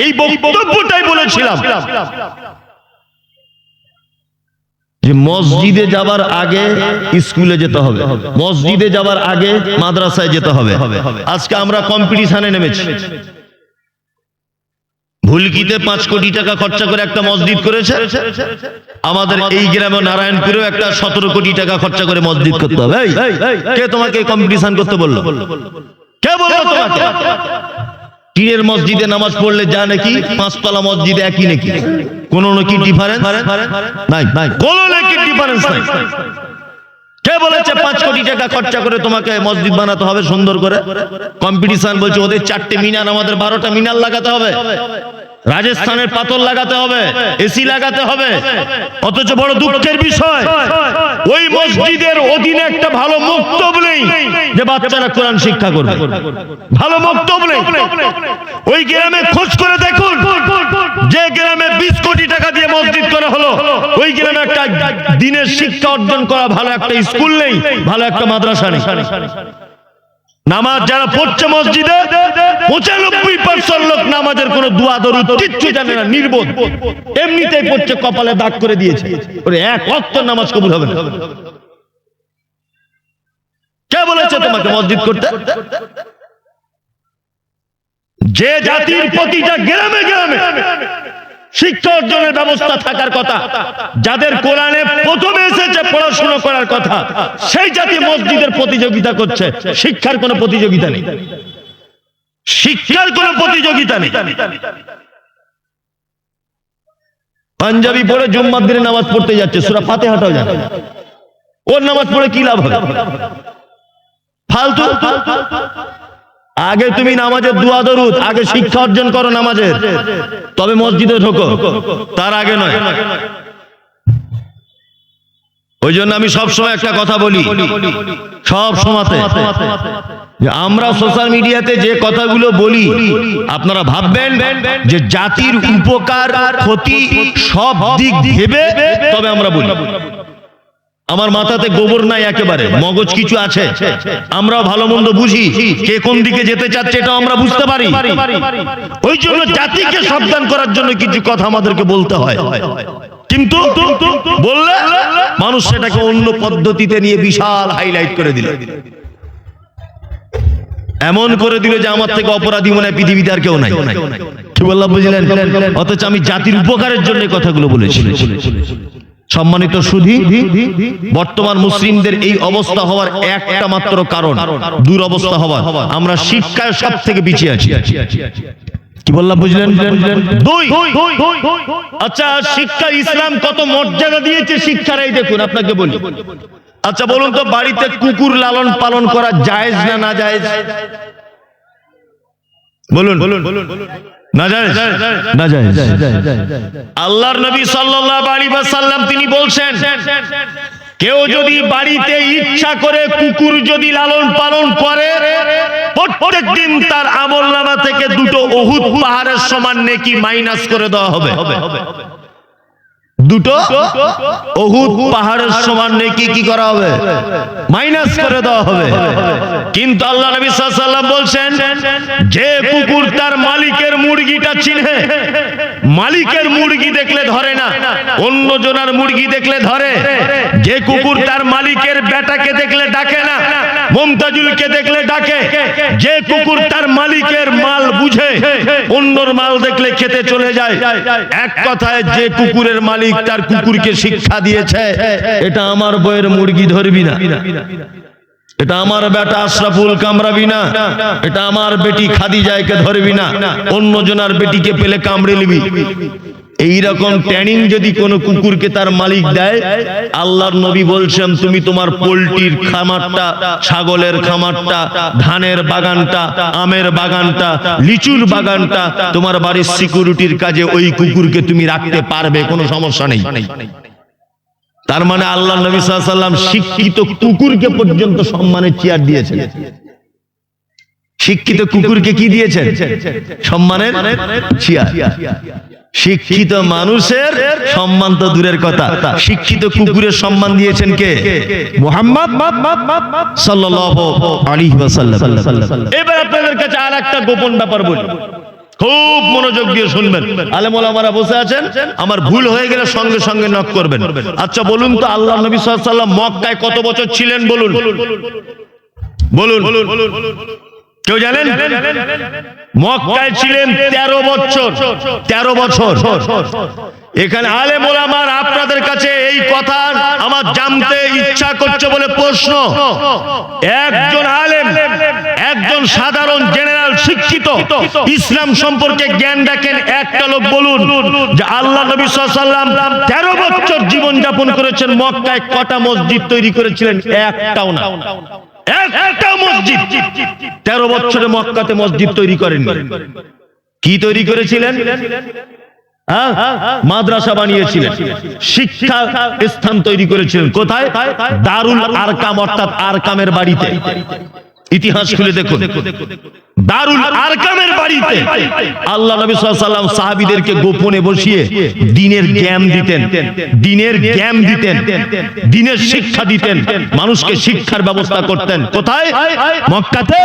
এই বক্তব্যটাই বলেছিলাম যে মসজিদে যাবার আগে স্কুলে যেতে হবে, মসজিদে যাবার আগে মাদ্রাসায় যেতে হবে। আজকে আমরা কম্পিটিশনে নেমেছি। ভুলকিতে 5 কোটি টাকা খরচা করে একটা মসজিদ করেছে, আমাদের এই গ্রামে নারায়ণপুরেও একটা 17 কোটি টাকা খরচা করে মসজিদ করতে হবে। কে তোমাকে কম্পিটিশন করতে বললো? কে বললো তোমাকে? টিনের মসজিদে নামাজ পড়লে যা নাকি 5 তলা মসজিদে একই নাকি? কোনো নাকি ডিফারেন্স নাই, কোনো নাকি ডিফারেন্স নাই। কে বলেছে 5 কোটি টাকা খরচা করে তোমাকে মসজিদ বানাতে হবে সুন্দর করে? কম্পিটিশন বলছে ওদের 4টে মিনার, আমাদের 12টা মিনার লাগাতে হবে, রাজস্থানের পাথর লাগাতে হবে, এসি লাগাতে হবে। অথচ বড় দুঃখের বিষয়, ওই মসজিদের অধীনে একটা ভালো মক্তব নেই যে বাচ্চারা কোরআন শিক্ষা করবে। ভালো মক্তব নেই। ওই গ্রামে খোঁজ করে দেখুন, যে গ্রামে 20 কোটি টাকা দিয়ে মসজিদ করা হলো, ওই গ্রামে একটা দিনের শিক্ষা অর্জন করা ভালো একটা স্কুল নেই, ভালো একটা মাদ্রাসা নেই। নামাজ যারা পড়ছে মসজিদে 95% লোক নামাজের কোনো দোয়া দরুদ কিচ্ছু জানে না, নির্বোধ, এমনিতেই পড়ছে, কপালে দাগ করে দিয়েছে, ওরে এক ওয়াক্ত নামাজ কবুল হবে না। কে বলেছে তোমাকে মসজিদ করতে? যে জাতির প্রতিটা গ্রামে গ্রামে শিক্ষা অর্জনের ব্যবস্থা থাকার কথা, যাদের কোরআনে প্রথমে এসেছে পড়াশোনা করার কথা, সেই জাতি মসজিদের প্রতিযোগিতা করছে। শিক্ষার কোনো প্রতিযোগিতা নেই, শিক্ষার কোনো প্রতিযোগিতা নেই। পাঞ্জাবি পড়ে জুম্মার দিনে নামাজ পড়তে যাচ্ছে, সূরা ফাতিহাটাও জানে, ওর নামাজ পড়ে কি লাভ হবে? ফালতু। আগে তুমি নামাজের দোয়া দরুদ, আগে শিক্ষা অর্জন করো নামাজের, তবে মসজিদে ঢোকো, তার আগে নয়। ওই জন্য আমি সবসময় একটা কথা বলি, সব সময়তে, আমরা সোশ্যাল মিডিয়াতে যে কথাগুলো বলি আপনারা ভাববেন যে জাতির উপকার ক্ষতি সব দিক ভেবে তবে আমরা বলি। আমার মাথাতে গোবর নাই, একেবারে মগজ কিছু আছে, আমরাও ভালো মন্দ বুঝি, কে কোন দিকে যেতে চাচ্ছে এটাও আমরা বুঝতে পারি। ওই জন্য জাতিকে সাবধান করার জন্য কিছু কথা আমাদেরকে বলতে হয়, কিন্তু বললে মানুষ সেটাকে অন্য পদ্ধতিতে নিয়ে বিশাল হাইলাইট করে দিল, এমন করে দিল যে আমার থেকে অপরাধী মনে হয় পৃথিবীতে আর কেউ নাই। কি বললাম বুঝলেন? অথচ আমি জাতির উপকারের জন্য কথাগুলো বলেছি। সম্মানিত সুধী, বর্তমান মুসলিমদের এই অবস্থা হওয়ার একটা মাত্র কারণ, দুরবস্থা হওয়ার, আমরা শিক্ষায় সব থেকে পিছিয়ে আছি। কি বললাম বুঝলেন? দুই, আচ্ছা শিক্ষা ইসলাম কত মর্যাদা দিয়েছে শিক্ষার, এই দেখুন আপনাকে বলি। আচ্ছা বলুন তো, বাড়িতে কুকুর লালন পালন করা জায়েজ না না জায়েজ? বলুন না জায়েজ? না জায়েজ। আল্লাহর নবী সাল্লাল্লাহু আলাইহি ওয়াসাল্লাম তিনি বলছেন, কেউ যদি বাড়িতে ইচ্ছা করে কুকুর যদি লালন পালন করে, প্রত্যেক দিন তার আমলনামা থেকে 2 উহুদ পাহাড়ের সমান নেকি মাইনাস করে দেওয়া হবে। 2 উহুদ পাহাড়ের সমান নেকি কি করা হবে? মাইনাস করে দেওয়া হবে। কিন্তু আল্লাহ নবী সাল্লাল্লাহু আলাইহি ওয়াসাল্লাম বলছেন, যে কুকুর তার মালিকের মুরগিটা চিনে, মালিকের মুরগি দেখলে ধরে না, অন্য জনের মুরগি দেখলে ধরে, যে কুকুর তার মালিকের বেটাকে দেখলে ডাকে না, মুমতাজুলকে দেখলে ডাকে, যে কুকুর তার মালিকের মাল বুঝে, অন্যর মাল দেখলে খেতে চলে যায়, এক কথায় যে কুকুরের মালিক তার কুকুরকে শিক্ষা দিয়েছে, এটা আমার বইয়ের মুরগি ধরবি না, এটা আমার বেটা আশরাফুল কামড়াবি না, এটা আমার বেটি খাদিজাকে ধরবি না, অন্য জনের বেটিকে পেলে কামড়ে নিবি। এইরকম ট্রেনিং যদি কোনো কুকুরকে তার মালিক দেয়, আল্লাহর নবী বলছেন তুমি তোমার পোল্ট্রির খামারটা, ছাগলের খামারটা, ধানের বাগানটা, আমের বাগানটা, লিচুর বাগানটা, তোমার বাড়ির সিকিউরিটির কাজে ওই কুকুরকে তুমি রাখতে পারবে, কোনো সমস্যা নেই। তার মানে আল্লাহ নবী সাল্লাল্লাহু আলাইহি ওয়াসাল্লাম শিক্ষিত কুকুরকে পর্যন্ত সম্মানের চেয়ার দিয়েছেন। শিক্ষিত কুকুরকে কি দিয়েছেন? সম্মানের চেয়ার। শিক্ষিত মানুষের সম্মান তো দূরের কথা, শিক্ষিত কুকুরের সম্মান দিয়েছেন কে? মুহাম্মদ সাল্লাল্লাহু আলাইহি ওয়াসাল্লাম। এবার আপনাদের কাছে আরেকটা গোপন ব্যাপার বলি, খুব মনোযোগ দিয়ে শুনবেন। আলেম ওলামারা বসে আছেন, আমার ভুল হয়ে গেলে সঙ্গে সঙ্গে নক করবেন। আচ্ছা বলুন তো, আল্লাহ নবী সাল্লাল্লাহু আলাইহি ওয়াসাল্লাম মক্কায় কত বছর ছিলেন বলুন? বলুন, কেউ জানেন? মক্কায় ছিলেন 13 বছর। 13 বছর। এখানে আলেম ওলামার আপনাদের কাছে এই কথা আমার জানতে ইচ্ছা করছে বলে প্রশ্ন, একজন আলেম, একজন সাধারণ জেনারেল শিক্ষিত ইসলাম সম্পর্কে জ্ঞান রাখেন একটা লোক বলুন যে আল্লাহ নবী সাল্লাল্লাহু আলাইহি ওয়াসাল্লাম 13 বছর জীবন যাপন করেছেন, মক্কায় কটা মসজিদ তৈরি করেছিলেন? একটাও না, একটা মসজিদ। 13 বছরে মক্কাতে মসজিদ তৈরি করেন। কি তৈরি করেছিলেন? মাদ্রাসা বানিয়েছিলেন, শিক্ষা স্থান তৈরি করেছিলেন। কোথায়? দারুল আরকাম, অর্থাৎ আরকামের বাড়িতে। ইতিহাস খুলে দেখুন, দারুল আরকামের বাড়িতে আল্লাহ নবী সাল্লাল্লাহু আলাইহি ওয়াসাল্লাম সাহাবীদেরকে গোপনে বসিয়ে দ্বীনের জ্ঞান দিতেন, দ্বীনের জ্ঞান দিতেন, দ্বীনের শিক্ষা দিতেন, মানুষকে শিক্ষার ব্যবস্থা করতেন। কোথায়? মক্কাতে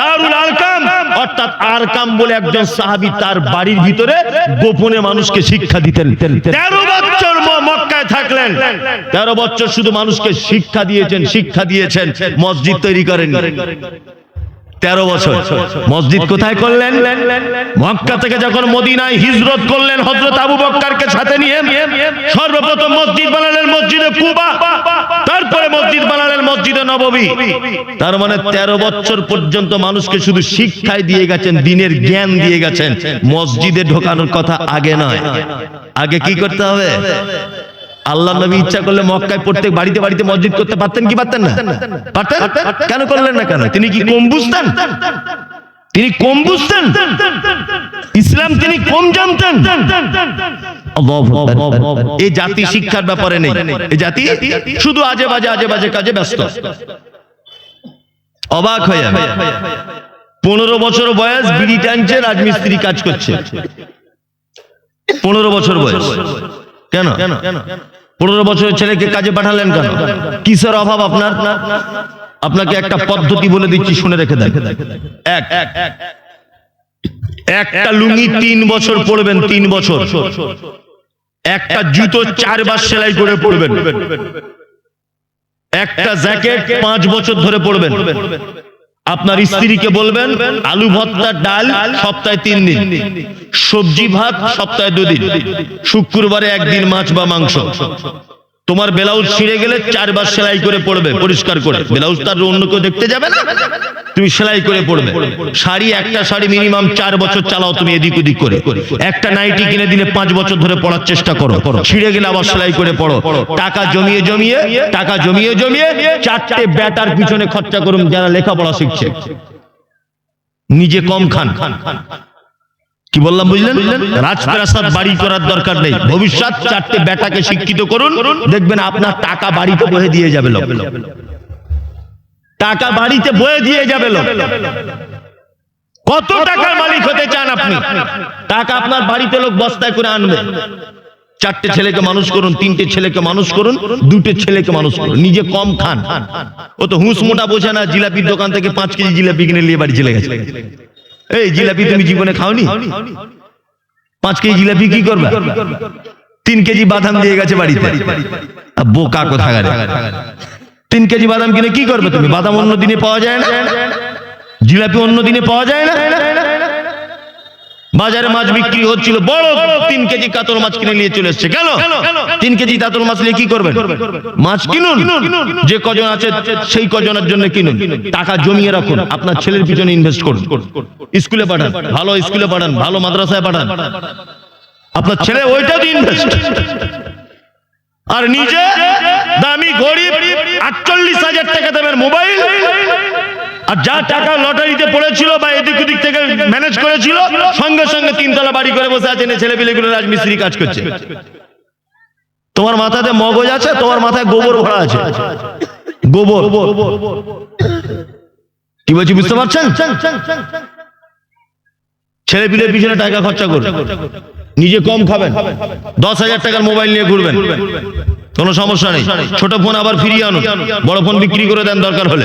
দারুল আরকাম, অর্থাৎ আরকাম বলে একজন সাহাবী, তার বাড়ির ভিতরে গোপনে মানুষকে শিক্ষা দিতেন। 13 বছর মক্কায় থাকলেন, 13 বছর শুধু মানুষকে শিক্ষা দিয়েছেন, শিক্ষা দিয়েছেন, মসজিদ তৈরি করেন। 13 বছর মসজিদ কোথায় করলেন? মক্কা থেকে যখন মদিনায় হিজরত করলেন হযরত আবু বকরকে সাথে নিয়ে, সর্বপ্রথম মসজিদ বানালেন মসজিদে কুবা, তারপরে মসজিদ বানালেন মসজিদে নববী। তার মানে 13 বছর পর্যন্ত মানুষকে শুধু শিক্ষাই দিয়ে গেছেন, দ্বীনের জ্ঞান দিয়ে গেছেন। মসজিদে ঢোকানোর কথা আগে নয়। আগে কি করতে হবে? আল্লাহ নবী ইচ্ছা করলে মক্কায় প্রত্যেক বাড়িতে বাড়িতে মসজিদ করতে পারতেন কি পারতেন না? পারতেন। কেন করলেন না? কেন? তিনি কি কম বুঝতেন? তিনি কম বুঝতেন ইসলাম? তিনি কম জানতেন? এই জাতি শিক্ষার ব্যাপারে নেই। এই জাতি শুধু আজে বাজে কাজে ব্যস্ত। অবাক হয়ে যাবে। 15 বছর বয়স, বিড়ি টানছে, রাজমিস্ত্রি কাজ করছে। 15 বছর বয়স। কেন? 15 বছরের ছেলেকে কাজে পাঠালেন কেন? কিসের অভাব আপনার? আপনাকে একটা পদ্ধতি বলে দিচ্ছি, শুনে রেখে দেন। একটা লুঙ্গি 3 বছর পরবেন, 3 বছর। একটা জুতো 4 বার সেলাই করে পরবেন। একটা জ্যাকেট 5 বছর ধরে পরবেন। আপনার স্ত্রীকে বলবেন আলু ভর্তা ডাল সপ্তাহে 3 দিন, সবজি ভাত সপ্তাহে 2 দিন, শুক্রবারে 1 দিন মাছ বা মাংস। তোমার ব্লাউজ ছিঁড়ে গেলে 4 বার সেলাই করে পড়বে, পরিষ্কার করে। ব্লাউজ তার অন্য কেউ দেখতে যাবে না, তুমি সেলাই করে পড়বে। শাড়ি, একটা শাড়ি মিনিমাম 4 বছর চালাও তুমি এদিক ওদিক করে। একটা নাইটি কিনে দিলে 5 বছর ধরে পড়ার চেষ্টা করো, ছিঁড়ে গেলে আবার সেলাই করে পড়ো। টাকা জমিয়ে 4টে ব্যাটার পিছনে খরচা করুন যারা লেখাপড়া শিখছে। নিজে কম খান। কি বললাম বুঝলেন? রাজপ্রাসাদ বাড়ি করার দরকার নেই। ভবিষ্যৎ 4টে বেটাকে শিক্ষিত করুন, দেখবেন আপনার টাকা বাড়িতে বয়ে দিয়ে যাবে লোক। টাকা বাড়িতে বয়ে দিয়ে যাবে লোক। কত টাকার মালিক হতে চান আপনি? টাকা আপনার বাড়িতে লোক বস্তায় করে আনবে। 4টে ছেলেকে মানুষ করুন, 3টে ছেলেকে মানুষ করুন, 2টে ছেলেকে মানুষ করুন। নিজে কম খান। ও তো হুঁস মোটা বোঝে না, জিলাপির দোকান থেকে 5 কেজি জিলাপি কিনে নিয়ে বাড়ি চলে গেছে। এই জিলাপি তুমি জীবনে খাওনি? 5 কেজি জিলাপি কি করবে? 3 কেজি বাদাম দিয়ে গেছে বাড়িতে। বোকা কোথাকার। 3 কেজি বাদাম কিনে কি করবে তুমি? বাদাম অন্য দিনে পাওয়া যায় না, জিলাপি অন্য দিনে পাওয়া যায় না। বাজারে মাছ বিক্রি হচ্ছিল, বড় 3 কেজি কাতল মাছ কিনে নিয়ে চলে এসছে। কেন? 3 কেজি কাতল মাছ নিয়ে কি করবেন? মাছ কিনুন, যে কজন আছে সেই কজনের জন্য কিনুন। টাকা জমিয়ে রাখুন, আপনার ছেলের পিছনে ইনভেস্ট করুন। স্কুলে পাঠান, ভালো স্কুলে পাঠান, ভালো মাদ্রাসায় পাঠান। আপনার ছেলে ওইটাও ইনভেস্ট। আর নিজে দামি ঘড়ি 48,000 টাকা দেবেন মোবাইল, আর যা টাকা লটারিতে পড়েছিল বা এদিক ওদিক থেকে ম্যানেজ করেছিল, সঙ্গে সঙ্গে 3 তলা বাড়ি করে বসে আছেন। ছেলে পেলেগুলো রাজমিস্ত্রি কাজ করছে। তোমার মাথাতে মগজ আছে, তোমার মাথায় গোবর ভরা আছে। গোবর। কি বলছি বুঝতে পারছেন? ছেলে পিলের পিছনে টাকা খরচা করুন, নিজে কম খাবেন, 10,000 টাকার মোবাইল নিয়ে ঘুরবেন। কোনো সমস্যা নেই, ছোট ফোন আবার ফিরিয়ে আনুন, বড় ফোন বিক্রি করে দেন দরকার হলে,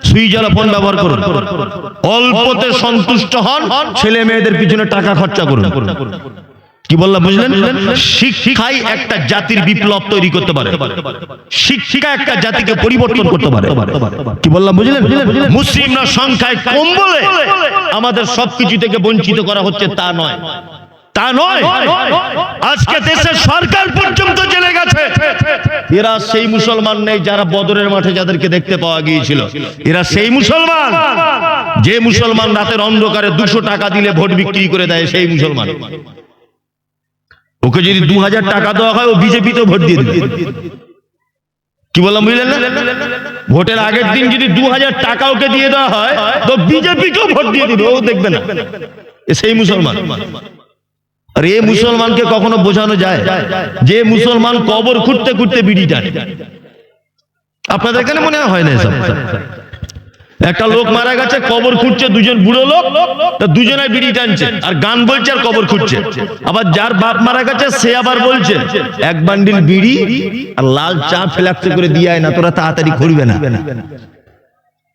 সুইচ ওয়ালা ফোন ব্যবহার করুন, অল্পতে সন্তুষ্ট হন, ছেলে মেয়েদের পিছনে টাকা খরচা করুন। কি বললাম বুঝলেন? শিক্ষাই একটা জাতির বিপ্লব তৈরি করতে পারে, শিক্ষা একটা জাতিকে পরিবর্তন করতে পারে। কি বললাম বুঝলেন? মুসলিমরা সংখ্যায় কম বলে আমাদের সবকিছু থেকে বঞ্চিত করা হচ্ছে তা নয়, তা নয়। আজকে দেশের সরকার পর্যন্ত জেলে গেছে, এরা সেই মুসলমান নেই যারা বদরের মাঠে যাদেরকে দেখতে পাওয়া গিয়েছিল। এরা সেই মুসলমান যে মুসলমান রাতের অন্ধকারে 200 টাকা দিলে ভোট বিক্রি করে দেয়, সেই মুসলমান। ওকে যদি 2000 টাকা দেওয়া হয়, ও বিজেপিতে ভোট দিয়ে দেবে। কি বললাম বুঝলেন না? ভোটের আগের দিন যদি 2000 টাকা ওকে দিয়ে দেওয়া হয়, তো বিজেপিকেও ভোট দিয়ে দিবে, ও দেখবে না। সেই মুসলমান। আর এই মুসলমানকে কখনো বোঝানো যায় যে মুসলমান কবর খুঁড়তে খুঁড়তে বিড়ি টানে? আপনাদের এখানে মনে হয় না এসব? একটা লোক মারা গেছে, কবর খুঁড়ছে, দুজন বুড়ো লোক, তা দুজনে বিড়ি টানছে আর গান বলছে আর কবর খুঁড়ছে। আবার যার বাপ মারা গেছে সে আবার বলছে, এক বান্ডিল বিড়ি আর লাল চা ফ্ল্যাক্সে করে দিয়ে আয় না, তোরা তাড়াতাড়ি খুঁড়বে না।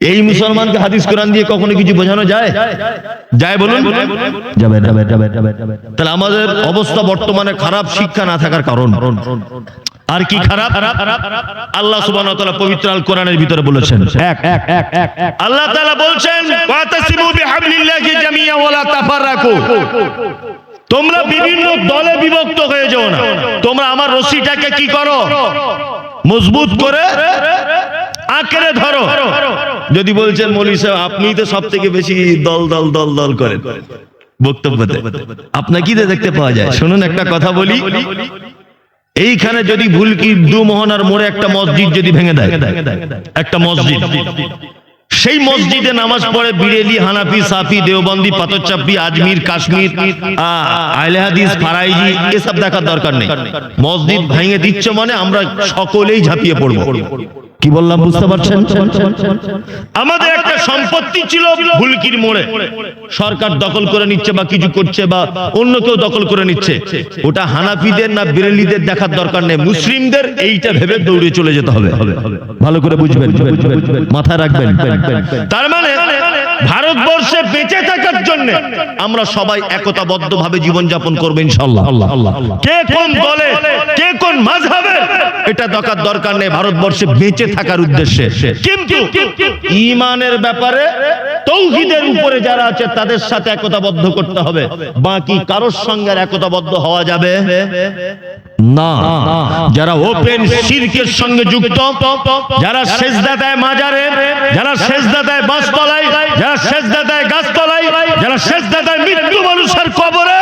এই মুসলমানকে হাদিস কোরআন দিয়ে কখনো কিছু বোঝানো যায়? যায় বলুন? যাবে না। তাহলে আমাদের অবস্থা বর্তমানে খারাপ, শিক্ষা না থাকার কারণ। আর কি খারাপ? আল্লাহ সুবহানাহু ওয়া তাআলা পবিত্র আল কোরআনের ভিতরে বলেছেন, আল্লাহ তাআলা বলছেন, ওয়াতাসিমু বিহাবলিল্লাহি জামিআ ওয়া লা তাফাররাকু। তোমরা বিভিন্ন দলে বিভক্ত হয়ে যাও না, তোমরা আমার রশিটাকে কি করো? মজবুত করে আঁকড়ে ধরো। যদি বলছেন মৌলভী সাহেব আপনিই তো সব থেকে বেশি দল দল দল দল করেন বক্তব্যতে, আপনার কি দেখতে পাওয়া যায়? শুনুন একটা কথা বলি, এইখানে যদি ভুলকি দু মোহনার মোড়ে একটা মসজিদ যদি ভেঙে দেয়, একটা মসজিদ, সেই মসজিদে নামাজ পড়ে বিরেলি, হানাফি, সাফি, দেওবন্দি, পাথরচাপড়ি, আজমির, কাশ্মীর, আহলে হাদিস, ফারাইজি, এসব দেখার দরকার নেই। মসজিদ ভেঙে দিচ্ছ মানে আমরা সকলেই ঝাঁপিয়ে পড়বো। কি বললাম বুঝতে পারছেন? আমাদের একটা সম্পত্তি ছিল ভুলকির মোড়ে, সরকার দখল করে নিচ্ছে বা কিছু করছে বা অন্য কেউ দখল করে নিচ্ছে, ওটা হানাফিদের না বেরেলিদের দেখার দরকার নেই, মুসলিমদের এইটা ভেবে দৌড়ে চলে যেতে হবে। ভালো করে বুঝবেন, মাথায় রাখবেন। তার মানে ভারতবর্ষে বেঁচে থাকার জন্য আমরা সবাই একতাবদ্ধ ভাবে জীবন যাপন করবো ইনশাআল্লাহ। কে কোন দলে, কে কোন মাযহাবে, এটা দেখার দরকার নেই, ভারতবর্ষে বেঁচে থাকার উদ্দেশ্যে। কিন্তু ঈমানের ব্যাপারে তাওহীদের উপরে যারা আছে তাদের সাথে একতাবদ্ধ করতে হবে, বাকি কারোর সঙ্গে একতাবদ্ধ হওয়া যাবে না। যারা ওপেন শিরকের সঙ্গে যুক্ত, যারা সেজদা দেয় মাজারে, যারা সেজদা দেয় বাঁশতলায়, যারা সেজদা দেয় গাছতলায়, যারা সেজদা দেয় মৃত্যু মানুষের কবরে,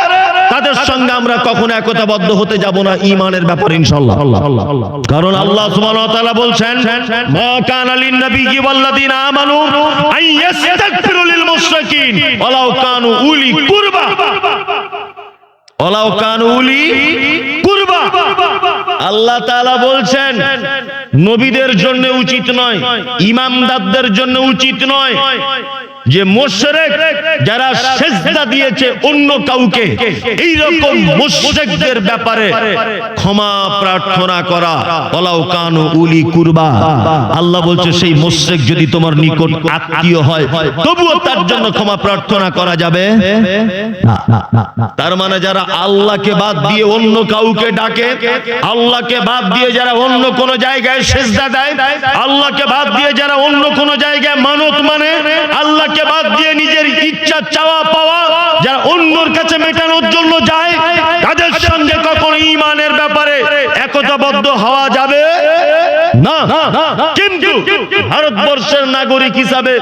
তাদের সঙ্গে আমরা কখনো একতাবদ্ধ হতে যাব না ঈমানের ব্যাপারে ইনশাআল্লাহ। কারণ আল্লাহ সুবহানাহু ওয়া তাআলা বলছেন, মা কানা লিন নাবিয়্যি ওয়াল্লাযিনা আমানু আন ইস্তাগফিরু লিল মুশরিকিন ওয়ালাউ কানু উলি কুরবা, ওয়ালাউ কানু উলি কুরবা। আল্লাহ তাআলা বলছেন নবীদের জন্য উচিত নয়, ইমামদারদের জন্য উচিত নয় যে মুশরিক যারা সিজদা দিয়েছে অন্য কাউকে, এই রকম মুশরিকদের ব্যাপারে ক্ষমা প্রার্থনা করা, ওয়ালাউ কানু উলি কুরবা। আল্লাহ বলছে সেই মুশরিক যদি তোমার নিকট আত্মীয় হয় তবুও তার জন্য ক্ষমা প্রার্থনা করা যাবে না। তার মানে যারা আল্লাহকে বাদ দিয়ে অন্য কাউকে ডাকে, আল্লাহকে বাদ দিয়ে যারা অন্য কোন জায়গায় সিজদা দেয়, আল্লাহকে বাদ দিয়ে যারা অন্য কোন জায়গায় মানত মানে, আল্লাহকে বাদ দিয়ে নিজের ইচ্ছা চাওয়া পাওয়া যারা অন্যর কাছে মেটানোর জন্য যায়, তাদের সঙ্গে কখনো ঈমানের ব্যাপারে একতাবদ্ধ হওয়া যাবে না। কিন্তু ভারতবর্ষের নাগরিক হিসাবে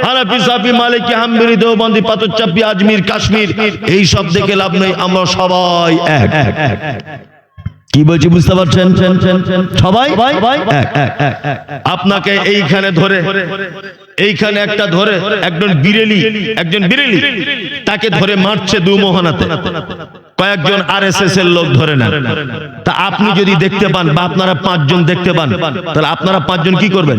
হানাফি, সাফি, মালিকি, হাম্বলি, দেওবন্দি, পাথরচাপড়ি, আজমির, কাশ্মীর, এই সব দেখে লাভ নেই, আমরা সবাই এক। কি বলছি বুঝতে পারছেন? সবাই এক। আপনাকে এইখানে ধরে, এইখানে একটা ধরে একজন বিরেলি তাকে ধরে মারছে দু মোহনাতে, কয়েকজন আরএসএস এর লোক ধরে না, তা আপনি যদি দেখতে পান বা আপনারা 5 জন দেখতে পান, তাহলে আপনারা 5 জন কি করবেন?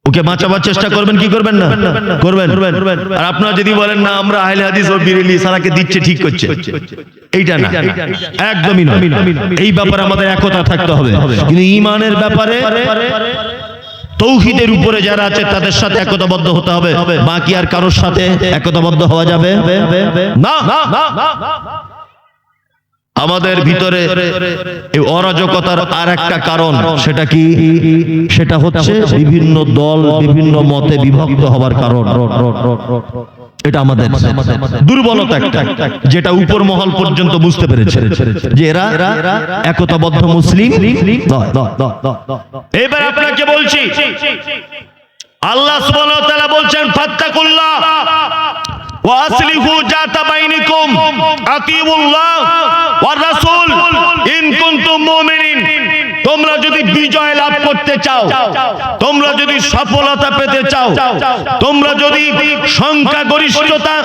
ও ওকে বাঁচাবার চেষ্টা করবেন কি করবেন না? করবেন। আর আপনারা যদি বলেন না আমরা আহলে হাদিস ও বিরেলি সারাকে দিচ্ছে ঠিক করছে, এইটা না, একদমই না। এই ব্যাপারে আমাদের একতা থাকতে হবে, কিন্তু ঈমানের ব্যাপারে তৌহিদের উপরে যারা আছে তাদের সাথে একতাবদ্ধ হতে হবে, বাকি আর কারোর সাথে একতাবদ্ধ হওয়া যাবে না। আমাদের ভিতরে এই অরাজকতার আর একটা কারণ, সেটা কি? সেটা হচ্ছে বিভিন্ন দল বিভিন্ন মতে বিভক্ত হওয়ার কারণ। এটা আমাদের দুর্বলতা একটা, যেটা উপর মহল পর্যন্ত বুঝতে পেরেছে যে এরা একতাবদ্ধ মুসলিম নয়। এবার আপনাকে বলছি, আল্লাহ সুবহানাহু ওয়া তাআলা বলছেন ফাত্তাকুল্লাহ ওয়া আসলিহু যাতা বাইনিকুম আতিউল্লাহ ওয়ার রাসূল ইন কুনতুম মুমিনিন। তোমরা যদি বিজয় লাভ করতে চাও, তোমরা যদি সফলতা পেতে চাও, তোমরা যদি সংখ্যা গরিষ্ঠতা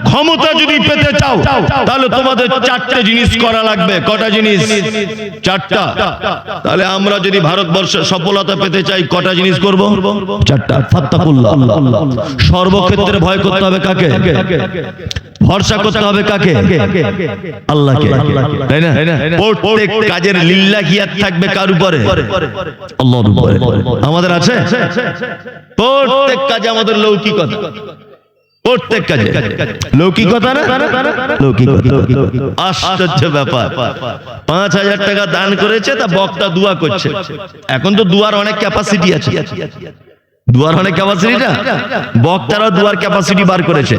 ক্ষমতা যদি পেতে চাও, তাহলে তোমাদের চারটে জিনিস করা লাগবে। কটা জিনিস? চারটা। তাহলে আমরা যদি ভারতবর্ষে সফলতা পেতে চাই কটা জিনিস করব? চারটা। ফাত্তাকুল্লাহ, সর্বক্ষেত্রে ভয় করতে হবে কাকে? ভরসা করতে হবে কাকে? আল্লাহকে, তাই না? প্রত্যেক কাজের লিল্লাহিয়াত থাকবে কার উপরে? আল্লাহর উপরে। আমাদের আছে প্রত্যেক কাজে আমাদের লৌকিকতা, প্রত্যেক কাজে লৌকিকতা না, লৌকিকতা। আশ্চর্য ব্যাপার, ৫,০০০ টাকা দান করেছে, তা বক্তা দোয়া করছে। এখন তো দুয়ার অনেক ক্যাপাসিটি আছে, দুয়ার অনেক ক্যাপাসিটি না, বক্তারা দুয়ার ক্যাপাসিটি বার করেছে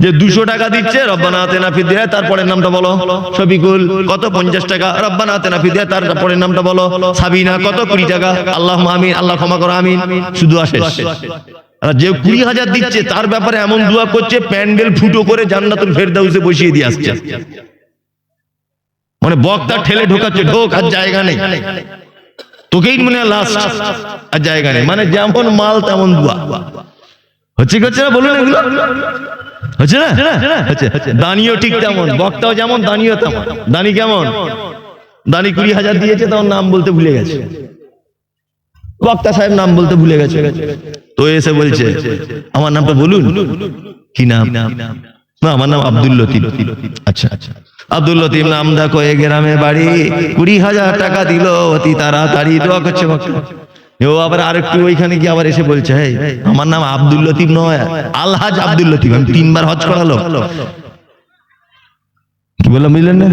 যে 200 টাকা দিচ্ছে, রব্বানা আতিনা ফিদ দুনিয়া, তারপরের নামটা বলো। শফিকুল কত? 50 টাকা। রব্বানা আতিনা ফিদ দুনিয়া, তারপরের নামটা বলো। সাবিনা কত? 20 টাকা। আল্লাহুম্মা আমিন, আল্লাহ ক্ষমা করো, আমিন। শুধু আসে। আর যে 20,000 দিচ্ছে তার ব্যাপারে এমন দোয়া করছে প্যান্ডেল ফুটো করে জান্নাতুল ফেরদাউসে বসিয়ে দিয়ে আসছে। মানে বক্তা ঠেলে ঢোকাচ্ছে, ঢোক, আর জায়গা নেই, তোকেই মনে হয় লাস্ট, আর জায়গা নেই। মানে যেমন মাল তেমন দোয়া। হচ্ছে না? বলুন এগুলো হচ্ছে না? দানিও ঠিক তেমন, বক্তাও যেমন, দানিও তেমন। দানি কেমন? দানি 20,000 দিয়েছে, তখন নাম বলতে ভুলে গেছে, বক্তা সাহেব নাম বলতে ভুলে গেছে। তো এসে বলছে আমার নামটা বলুন। কি নাম? না, আমার নাম আব্দুল লতিফ। আচ্ছা, আব্দুল লতিফ নাম দেখো, এ গ্রামে বাড়ি, 20,000 টাকা দিল, অতি তাড়াতাড়ি দোয়া করছে বক্তা। ও আবার আরেকটু ওইখানে গিয়ে আবার এসে বলছে, এই আমার নাম আব্দুল লতিফ নয়, আলহাজ আব্দুল লতিফ, আমি 3 বার হজ করালো। কি বললাম বুঝলেন না?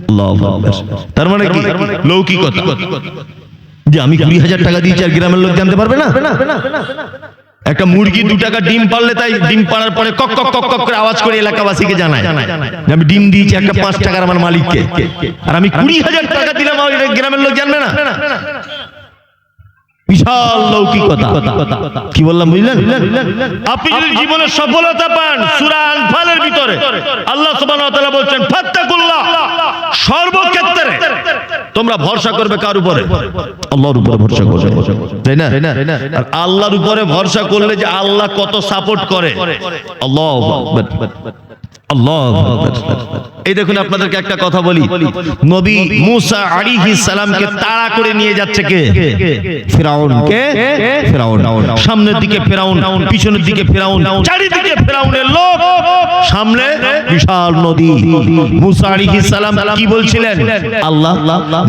আল্লাহু আকবার। তার মানে কি? লৌকিকতা, যে আমি 20,000 টাকা দিয়েছি আর গ্রামের লোক জানতে পারবে না। একটা মুরগি 2 টাকা ডিম পারলে, তাই ডিম পাড়ার পরে কক কক কক কক করে আওয়াজ করে এলাকাবাসীকে জানায় আমি ডিম দিয়েছি একটা 5 টাকার আমার মালিককে, আর আমি 20,000 টাকা দিলাম, গ্রামের লোক জানবে না। বিশাল লৌকিকতা। কি বললাম বুঝলেন? আপনি যদি জীবনে সফলতা পান, সূরা আনফালের ভিতরে আল্লাহ সুবহানাহু ওয়া তাআলা বলছেন ফাত্তাকুল্লাহ, সর্বক্ষেত্রে তোমরা ভরসা করবে কার উপরে? আল্লাহর উপরে ভরসা করবে, তাই না? আর আল্লাহর উপরে ভরসা করলে যে আল্লাহ কত সাপোর্ট করে, আল্লাহু আকবার, আল্লাহু আকবার। এই দেখুন আপনাদেরকে একটা কথা বলি, নবী মুসা আলাইহিস সালামকে তাড়া করে নিয়ে যাচ্ছে কে? ফিরাউন। কে? ফিরাউন। সামনের দিকে ফিরাউন, পিছনের দিকে ফিরাউন, চারিদিকে ফিরাউনের লোক, সামনে বিশাল নদী। মুসা আলাইহিস সালাম কি বলছিলেন? আল্লাহ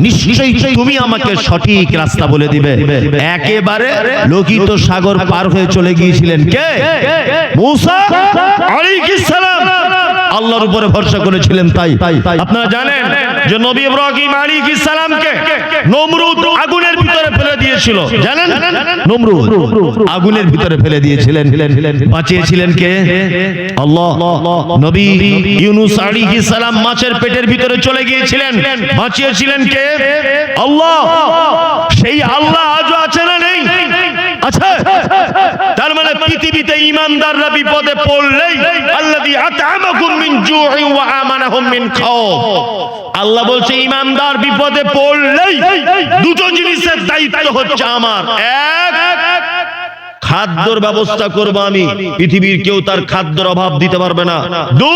নিশ্চয়ই তুমি আমাকে সঠিক রাস্তা বলে দিবে। একেবারে লোকিত সাগর পার হয়ে চলে গিয়েছিলেন কে? মুসা আলাইহিস সালাম আল্লাহর উপরে ভরসা করেছিলেন। তাই আপনারা জানেন যে নবী ইব্রাহিম আলাইহিস সালামকে নমরুদ আগুনের ভিতরে ফেলে দিয়েছিল, জানেন? নমরুদ আগুনের ভিতরে ফেলে দিয়েছিলেন, বাঁচিয়েছিলেন কে? আল্লাহ। নবী ইউনূস আলাইহিস সালাম মাছের পেটের ভিতরে চলে গিয়েছিলেন, বাঁচিয়েছিলেন কে? আল্লাহ। সেই আল্লাহ আজও আছে না নেই? আছে। তার মানে পৃথিবীতে ঈমানদাররা বিপদে পড়লেই আল্লাযী আত'আমাকুম মিন জু'ইন ওয়া আমানাহুম মিন খাওফ, আল্লাহ বলছে ঈমানদার বিপদে পড়লেই দুটো জিনিসের দায়িত্ব হচ্ছে আমার। এক, খাদ্যর ব্যবস্থা করব আমি, পৃথিবীর কেউ তার খাদ্যের অভাব দিতে পারবে না। 2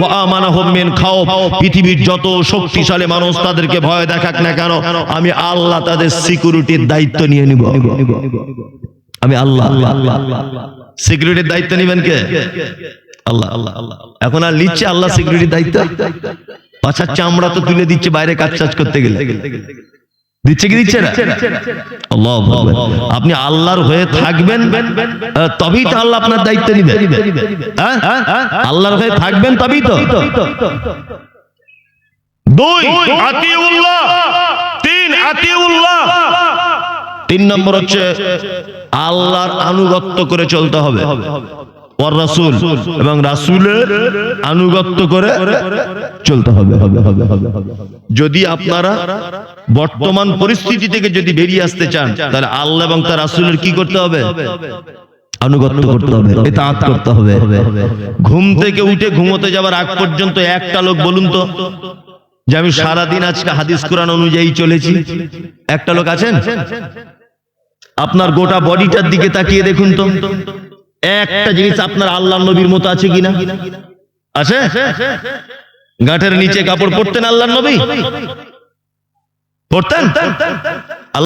ওয়া আমানাহুম মিন খাউফ, পৃথিবীর যত শক্তিশালী মানুষ তাদেরকে ভয় দেখাক না কেন, আমি আল্লাহ তাদের সিকিউরিটির দায়িত্ব নিয়ে নিব। আমি আল্লাহ। সিকিউরিটির দায়িত্ব নেবেন কে? আল্লাহ। এখন আর নিচ্ছে আল্লাহ সিকিউরিটির দায়িত্ব? পাছার চামড়া তো তুলে দিচ্ছে বাইরে কাজ করতে গেলে। দিচ্ছে কি দিচ্ছে না? আল্লাহু আকবার। আপনি আল্লাহর হয়ে থাকবেন তবেই তো আল্লাহ আপনার দায়িত্ব নেবেন। আল্লাহর হয়ে থাকবেন তবেই তো। 2 আতিউল্লাহ, 3 আতিউল্লাহ। 3 নম্বর হচ্ছে আল্লাহর আনুগত্য করে চলতে হবে, ওয়ার রাসূল, এবং রাসূলের আনুগত্য করে চলতে হবে। যদি আপনারা বর্তমান পরিস্থিতি থেকে যদি বেরিয়ে আসতে চান, তাহলে আল্লাহ এবং তার রাসূলের কি করতে হবে? আনুগত্য করতে হবে, ইতাআত করতে হবে। ঘুম থেকে উঠে ঘুমোতে যাওয়ার আগ পর্যন্ত একটা লোক বলুন তো যে আমি সারাদিন আজকে হাদিস কোরআন অনুযায়ী চলেছি, একটা লোক আছেন? আপনার গোটা বডিটার দিকে তাকিয়ে দেখুন তো, একটা জিনিস আপনার আল্লাহর নবীর মতো আছে কিনা? আছে? গাঁটের নিচে কাপড় পরতেন আল্লাহর নবী? পরতেন?